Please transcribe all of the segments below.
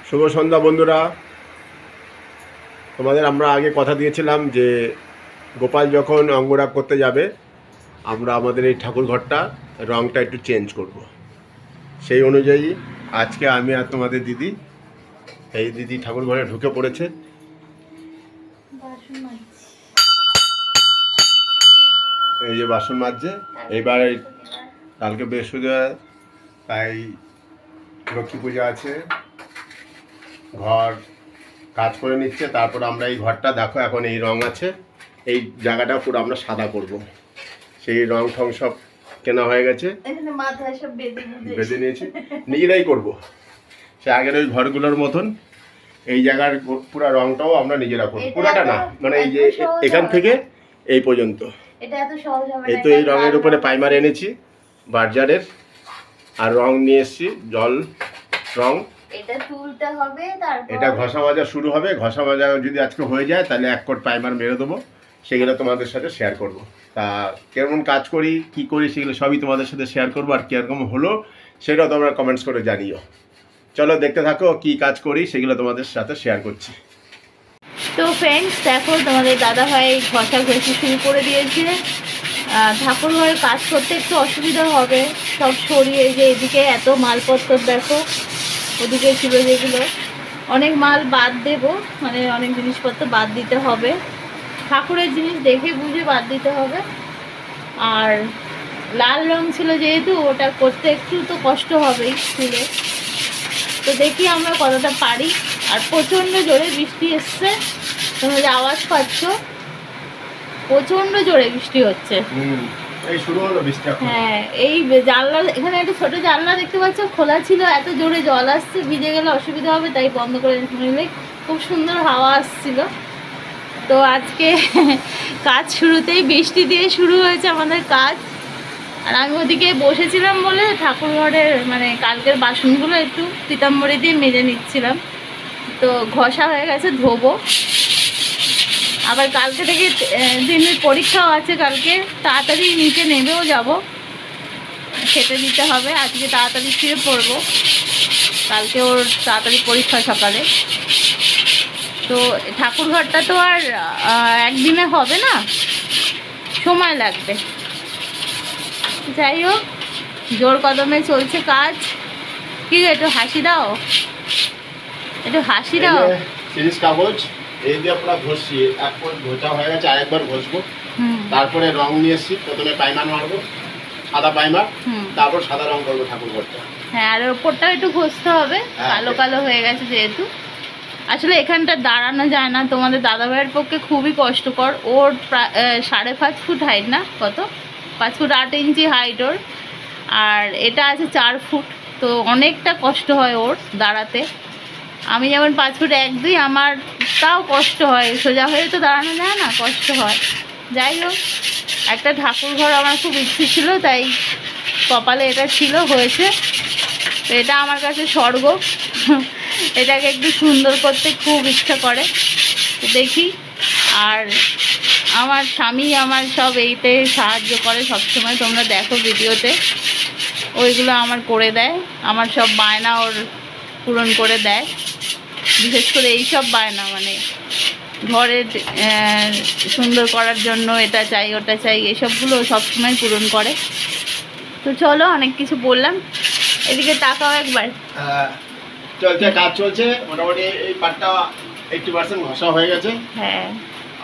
শুভ সন্ধ্যা বন্ধুরা। তোমাদের আমরা আগে কথা দিয়েছিলাম যে গোপাল যখন অঙ্গরাগ করতে যাবে আমরা আমাদের এই ঠাকুর ঘরটা রঙটা একটু চেঞ্জ করব। সেই অনুযায়ী আজকে আমি আর তোমাদের দিদি, এই দিদি ঠাকুর ঘরে ঢুকে পড়েছে। এই যে বাসন মাজছে। এইবার কালকে বৃহস্পতিবার, তাই লক্ষ্মী পূজা আছে, ঘর কাজ করে নিচ্ছে। তারপর আমরা এই ঘরটা দেখো এখন এই রং আছে, এই জায়গাটা পুরো আমরা সাদা করব। সেই রং ঠং সব কেনা হয়ে গেছে, বেঁধে নিয়েছি, নিজেরাই করব। সে আগের ওই ঘরগুলোর মতন এই জায়গার পুরো রংটাও আমরা নিজেরা করবো, পুরাটা না, মানে এই যে এখান থেকে এই পর্যন্ত। এই তো এই রঙের উপরে প্রাইমার এনেছি বার্জারের, আর রং নিয়ে এসেছি জল রং। এটা তুলতে হবে, তারপর এটা ঘষা মাজা শুরু হবে। ঘষা মাজা যদি আজকে হয়ে যায় তাহলে এক কোট প্রাইমার মেরে দেবো, সেগুলো তোমাদের সাথে শেয়ার করব। তা কেমন কাজ করি কি করি সেগুলো সবই তোমাদের সাথে শেয়ার করবো, আর কীরকম হলো সেটাও তোমরা কমেন্টস করে জানিও। চলো দেখতে থাকো কি কাজ করি, সেগুলো তোমাদের সাথে শেয়ার করছি। তো ফ্রেন্ডস দেখো, তোমাদের দাদা ভাই ঘষা ঘষি শুরু করে দিয়েছে। ঠাকুর ঘরে কাজ করতে একটু অসুবিধা হবে, সব সরিয়ে যে এদিকে এত মালপত্র দেখো, ওদিকে ছিল যেগুলো অনেক মাল বাদ দেব, মানে অনেক জিনিসপত্র বাদ দিতে হবে। ঠাকুরের জিনিস দেখে বুঝে বাদ দিতে হবে। আর লাল রং ছিল যেহেতু, ওটা করতে একটু তো কষ্ট হবেই তুলে। তো দেখি আমরা কতটা পারি। আর প্রচণ্ড জোরে বৃষ্টি এসছে, তোমরা যে আওয়াজ পাচ্ছ, প্রচণ্ড জোরে বৃষ্টি হচ্ছে। এই শুরু হলো বৃষ্টি। হ্যাঁ, এই জানলা, এখানে একটা ছোট জানলা দেখতে পাচ্ছ খোলা ছিল, এত জোরে জল আসছে, ভিজে গেলে অসুবিধা হবে, তাই বন্ধ করে নিলে। খুব সুন্দর হাওয়া আসছিল। তো আজকে কাজ শুরুতেই বৃষ্টি দিয়ে শুরু হয়েছে আমাদের কাজ। আর আমি ওদিকে বসেছিলাম বলে ঠাকুর ঘরের মানে কালকের বাসনগুলো একটু পিতাম্বরী দিয়ে মেজে নিচ্ছিলাম। তো ঘষা হয়ে গেছে, ধোবো। আবার কালকে থেকে দিনের পরীক্ষাও আছে, কালকে তাড়াতাড়ি নিচে নেমেও যাব, খেতে দিতে হবে। আজকে তাড়াতাড়ি শুয়ে পড়বো, কালকে ওর তাড়াতাড়ি পরীক্ষা সকালে। তো ঠাকুর ঘরটা তো আর একদিনে হবে না, সময় লাগবে। যাই হোক, জোর কদমে চলছে কাজ। কি একটু হাসি দাও, একটু হাসি দাও। সিরিজ কাগজ এই দিয়ে পুরো ঘষছি, একবার ঘষা হয়ে গেছে, আরেকবার ঘষবো। তারপরে রং নিয়ে এসছি, প্রথমে প্রাইমার মারবো, সাদা প্রাইমার, তারপর সাদা রং করবো ঠাকুর ঘরটা। হ্যাঁ, আর ওপরটাও একটু ঘষতে হবে, কালো কালো হয়ে গেছে যেহেতু। আসলে এখানটা দাঁড়ানো যায় না, তোমাদের দাদাভাইয়ের পক্ষে খুবই কষ্টকর। ওর প্রায় 5.5 ফুট হাইট, না কত, 5 ফুট 8 ইঞ্চি হাইট ওর, আর এটা আছে 4 ফুট। তো অনেকটা কষ্ট হয় ওর দাঁড়াতে। আমি যেমন 5 ফুট 1, 2, আমার তাও কষ্ট হয়, সোজা হয়ে তো দাঁড়ানো যায় না, কষ্ট হয়। যাই হোক, একটা ঠাকুর ঘর আমার খুব ইচ্ছে ছিল, তাই কপালে এটা ছিল, হয়েছে। তো এটা আমার কাছে স্বর্গ। এটাকে একটু সুন্দর করতে খুব ইচ্ছা করে, তো দেখি। আর আমার স্বামী আমার সব এইতে সাহায্য করে সবসময়, তোমরা দেখো ভিডিওতে, ওইগুলো আমার করে দেয়, আমার সব বায়না ওর পূরণ করে দেয়। বিশেষ করে এই সব বায়না, মানে ঘরের সুন্দর করার জন্য এটা চাই ওটা চাই, এসবগুলো সবসময় পূরণ করে। তো চলো, অনেক কিছু বললাম, এদিকে তাকাও একবার। চলছে, কাজ চলছে মোটামুটি। এই পাটটা 80% ঘষা হয়ে গেছে। হ্যাঁ,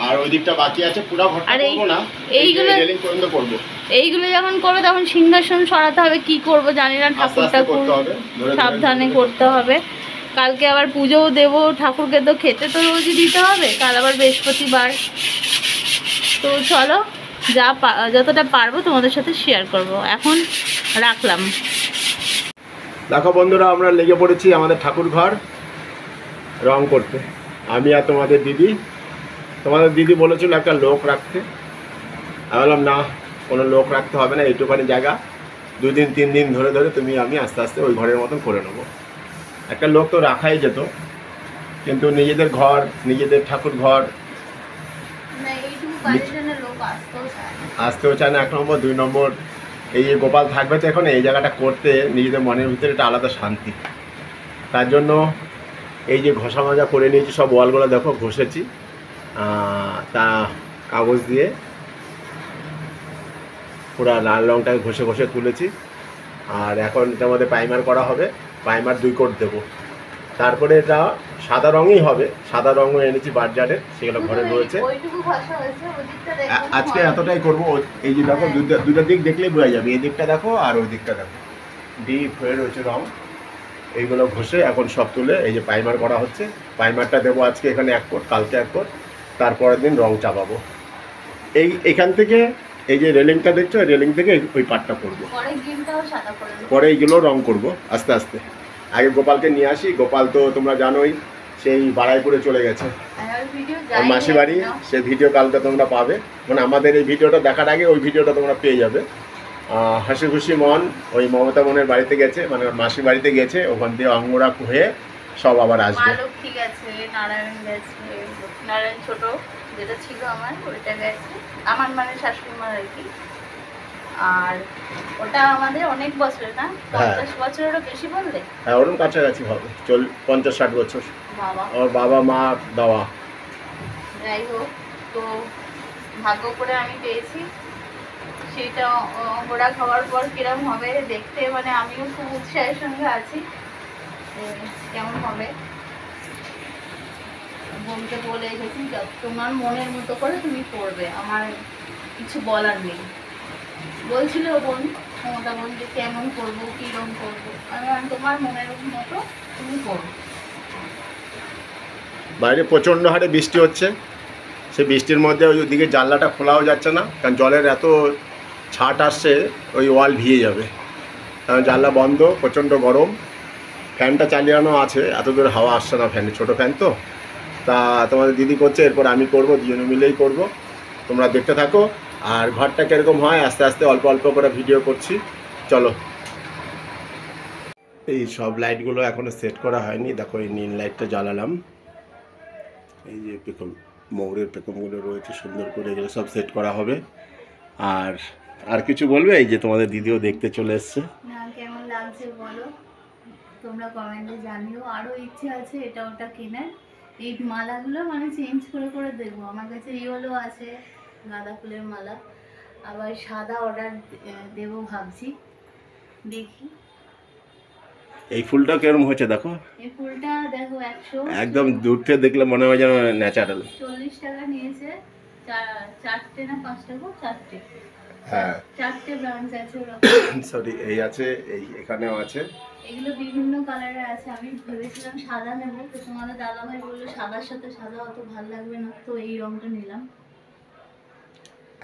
আর ওই দিকটা বাকি আছে, পুরো ঘরটা করব না, এইগুলো রেলিং পর্যন্ত করব। এইগুলো যখন করবে তখন সিংহাসন সরাতে হবে, কি করব জানি না। ঠাকুরটা সাবধানে করতে হবে। কালকে আবার পুজোও দেবো, ঠাকুরকে তো খেতে তো রোজই দিতে হবে, কাল আবার বৃহস্পতিবার। তো চলো, যতটা পারবো তোমাদের সাথে শেয়ার করব। এখন রাখলাম। দেখো বন্ধুরা, আমরা লেগে পড়েছি আমাদের ঠাকুর ঘর রং করতে, আমি আর তোমাদের দিদি। তোমাদের দিদি বলেছিল একটা লোক রাখতে, আমি বললাম না, কোনো লোক রাখতে হবে না, এইটুখানি জায়গা 2 দিন 3 দিন ধরে ধরে তুমি আমি আস্তে আস্তে ওই ঘরের মতন করে নেবো। একটা লোক তো রাখাই যেত, কিন্তু নিজেদের ঘর, নিজেদের ঠাকুর ঘর আসতেও চায় না, 1 নম্বর। 2 নম্বর, এই গোপাল থাকবে তো এখন, এই জায়গাটা করতে নিজেদের মনের ভিতরে একটা আলাদা শান্তি। তার জন্য এই যে ঘষা মাজা করে নিয়েছি, সব ওয়ালগুলো দেখো ঘষেছি, তা কাগজ দিয়ে পুরো লাল রঙটাকে ঘষে ঘষে তুলেছি। আর এখন এটার মধ্যে প্রাইমার করা হবে, প্রাইমার 2 কোট দেবো। তারপরে এটা সাদা রঙই হবে, সাদা রঙও এনেছি বাজারে, সেগুলো ঘরে রয়েছে। আজকে এতটাই করবো। এই যে দেখো দুটা দিক দেখলেই বোঝা যাবে, এই দিকটা দেখো আর ওই দিকটা দেখো, ডিপ হয়ে রয়েছে রঙ। এইগুলো ঘষে এখন সব তুলে এই যে প্রাইমার করা হচ্ছে। প্রাইমারটা দেবো আজকে এখানে 1 কোট, কালকে 1 কোট, তারপরের দিন রং চাপাবো। এখান থেকে এই যে রেলিংটা দেখছো, রেলিং থেকে ওই পাটটা করবো, পরে এইগুলো রং করব আস্তে আস্তে। আগে গোপালকে নিয়ে আসি। গোপাল তো তোমরা জানোই সেই বাড়াইপুরে চলে গেছে মাসি বাড়ি, সে ভিডিও কালকে তোমরা পাবে, মানে আমাদের এই ভিডিওটা দেখার আগে ওই ভিডিওটা তোমরা পেয়ে যাবে। হাসি খুশি মন ওই মমতা মনের বাড়িতে গেছে, মানে মাসি বাড়িতে গেছে, ওখান দিয়ে অঙ্গরাগ হয়ে সব আবার আসবে। ঠিক আছে, নারায়ণ গেছে, নারায়ণ ছোট যেটা ছিল আমার ওইটা গেছে, আমার মানে শাশুড়ি মার আর কি। আর ওটা আমাদের অনেক বছর না, 50 বছরেরও বেশি বললে? হ্যাঁ, ওরকম কাছাকাছি হবে, 50-60 বছর। বাবা, ওর বাবা মা দাওয়া। যাই হোক, তো ভাগ্য করে আমি পেয়েছি। সেটা ঘোড়া খাওয়ার পর কিরম হবে দেখতে, মানে আমিও খুব উৎসাহের সঙ্গে আছি কেমন হবে। বোনকে বলে এসেছি তোমার মনের মতো করে তুমি করবে, আমার কিছু বলার নেই। বলছিল বোন, মমতা বোন, যে কেমন করবো, কিরম করবো। আমি তোমার মনের মতো তুমি করবে। বাইরে প্রচণ্ড হারে বৃষ্টি হচ্ছে, সে বৃষ্টির মধ্যে ওইদিকে জানলাটা খোলাও যাচ্ছে না, কারণ জলের এত ছাট আসছে, ওই ওয়াল ভিজে যাবে। কারণ জানলা বন্ধ, প্রচণ্ড গরম। ফ্যানটা চালিয়ানো আছে, এত দূর হাওয়া আসছে না, ফ্যান ছোটো ফ্যান তো। তা তোমাদের দিদি করছে, এরপর আমি করব, দুজনে মিলেই করব। তোমরা দেখতে থাকো। আর ঘরটা কীরকম হয় আস্তে আস্তে অল্প অল্প করে ভিডিও করছি, চলো। এই সব লাইটগুলো এখনও সেট করা হয়নি, দেখো এই নীল লাইটটা জ্বালালাম। এই যে পেখম, ময়ূরের পেখমগুলো রয়েছে সুন্দর করে, এগুলো সব সেট করা হবে। আর কিছু বলবে? এই যে তোমাদের দিদিও দেখতে চলে এসছে। না, কেমন লাগছে বলো, তোমরা কমেন্টে জানিও। আরও ইচ্ছে আছে এটা ওটা কেনার। এই মালাগুলো মানে চেঞ্জ করে করে দেবো। আমার কাছে ইয়েলো আছে, গাঁদা ফুলের মালা, আবার সাদা অর্ডার দেবো ভাবছি, দেখি। এই ফুলটা কেরম হয়েছে দেখো, এই ফুলটা দেখো 100, একদম দূর থেকে দেখলে মনে হয় যেন ন্যাচারাল। 40 টাকা নিয়েছে, 4টে না 5টা গো, 4টে। হ্যাঁ, 4টে ব্রাঞ্চ আছে ওরা। সরি, এই আছে, এই এখানেও আছে। এগুলো বিভিন্ন কালারের আছে। আমি ভেবেছিলাম সাদা নেব, তো তোমাদের দাদাভাই বললো সাদার সাথে সাদা অত ভালো লাগবে না, তো এই রংটা নিলাম।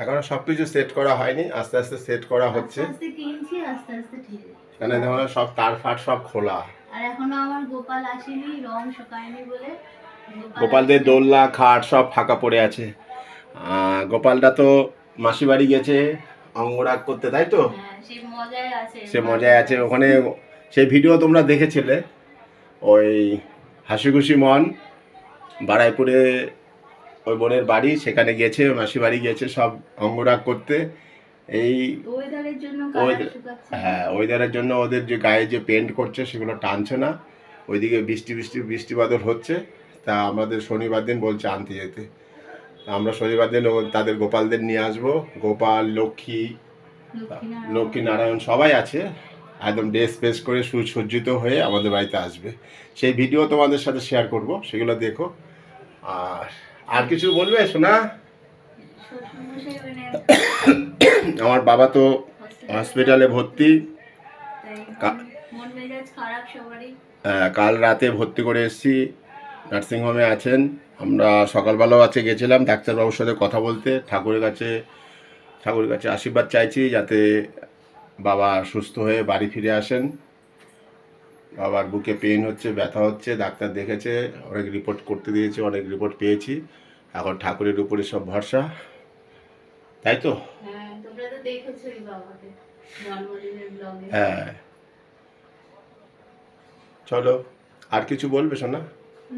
এখনো সবকিছু সেট করা হয়নি, আস্তে আস্তে সেট করা হচ্ছে। আস্তে আস্তে কিনছি, আস্তে আস্তে ঠিক। কেন দেখো সব তার ফাট সব খোলা। আর এখনো আমার গোপাল আসেনি, রং শুকায়নি বলে। গোপালদের দোলনা খাট সব ফাঁকা পড়ে আছে। গোপালটা তো মাসি বাড়ি গেছে অঙ্গরাগ করতে, তাই তো? সে মজায় আছে ওখানে। সেই ভিডিও তোমরা দেখেছিলে, ওই হাসি খুশি মন বাড়াইপুরে ওই বোনের বাড়ি, সেখানে গেছে, মাসি বাড়ি গেছে সব অঙ্গরাগ করতে। এই হ্যাঁ, ওয়েদারের জন্য ওদের যে গায়ে যে পেন্ট করছে সেগুলো টানছে না। ওইদিকে বৃষ্টি বাদল হচ্ছে। তা আমাদের শনিবার দিন বলছে আনতে যেতে। আমরা শনিবার দিন তাদের গোপালদের নিয়ে আসবো। গোপাল, লক্ষ্মী নারায়ণ সবাই আছে, একদম ড্রেস ফ্রেস করে সুসজ্জিত হয়ে আমাদের বাড়িতে আসবে। সেই ভিডিও তোমাদের সাথে শেয়ার করব, সেগুলো দেখো। আর কিছু বলবে শোনা? আমার বাবা তো হসপিটালে ভর্তি, কাল রাতে ভর্তি করে এসেছি, নার্সিংহোমে আছেন। আমরা সকালবেলাও আছে গেছিলাম ডাক্তারবাবুর সাথে কথা বলতে, ঠাকুরের কাছে আশীর্বাদ চাইছি যাতে বাবা সুস্থ হয়ে বাড়ি ফিরে আসেন। বাবার বুকে পেইন হচ্ছে, ব্যথা হচ্ছে, ডাক্তার দেখেছে, অনেক রিপোর্ট করতে দিয়েছে, অনেক রিপোর্ট পেয়েছি। এখন ঠাকুরের উপরে সব ভরসা, তাই তো? হ্যাঁ, চলো। আর কিছু বলবে শোনা?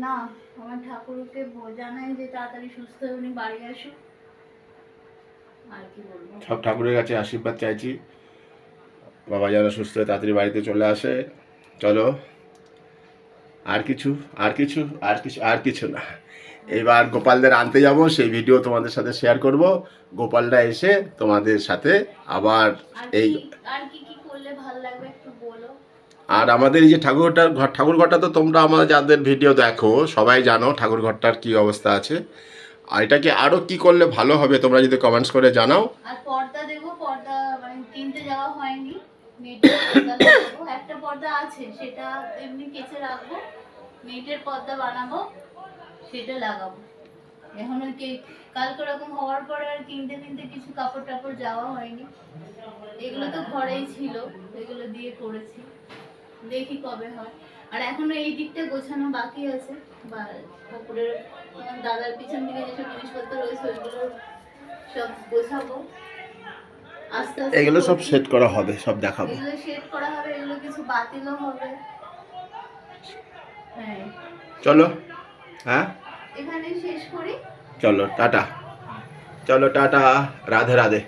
না, আমার ঠাকুরকে জানাই যে তাড়াতাড়ি সুস্থ হয়ে উনি বাড়ি আসুক, আর কি বলবো। সব ঠাকুরের কাছে আশীর্বাদ চাইছি বাবা যেন সুস্থ হয়ে তাড়াতাড়ি বাড়িতে চলে আসে। চলো, আর কিছু আর কিছু আর কিছু আর কিছু না। এইবার গোপালদের আনতে যাব, সেই ভিডিও তোমাদের সাথে শেয়ার করব। গোপালটা এসে তোমাদের সাথে আবার এই আর কি কি করলে ভালো লাগবে একটু বলো। আর আমাদের এই যে ঠাকুরঘরটা তো তোমরা আমাদের যাদের ভিডিও দেখো সবাই জানো ঠাকুরঘরটার কি অবস্থা আছে। আর এটাকে আরও কি করলে ভালো হবে তোমরা যদি কমেন্টস করে জানাও। আর পর্দা দেবো, পর্দা মানে কিনতে যাওয়া হয়নি, নেটের পর্দা লাগাবো। একটা পর্দা আছে সেটা এমনি কেচে রাখবো, নেটের পর্দা বানাবো, সেটা লাগাবো। এখন ওই কালকে রকম হওয়ার পরে আর কিনতে কিছু কাপড় টাপড় যাওয়া হয়নি। এগুলো তো ঘরেই ছিল, এগুলো দিয়ে করেছি, দেখি কবে হয়। আর এখনো এই দিকটা গোছানো বাকি আছে, বা ঠাকুরের আমার দাদার পিছন দিকে যেসব জিনিসপত্র রয়েছে ওইগুলো সব গোছাবো আস্তে আস্তে। এগুলো সব সেট করা হবে, সব দেখাবো। এগুলো সেট করা হবে, এগুলো কিছু বাতিলও হবে। হ্যাঁ চলো, হ্যাঁ এখানে শেষ করি। চলো টাটা, চলো টাটা, রাধে রাধে।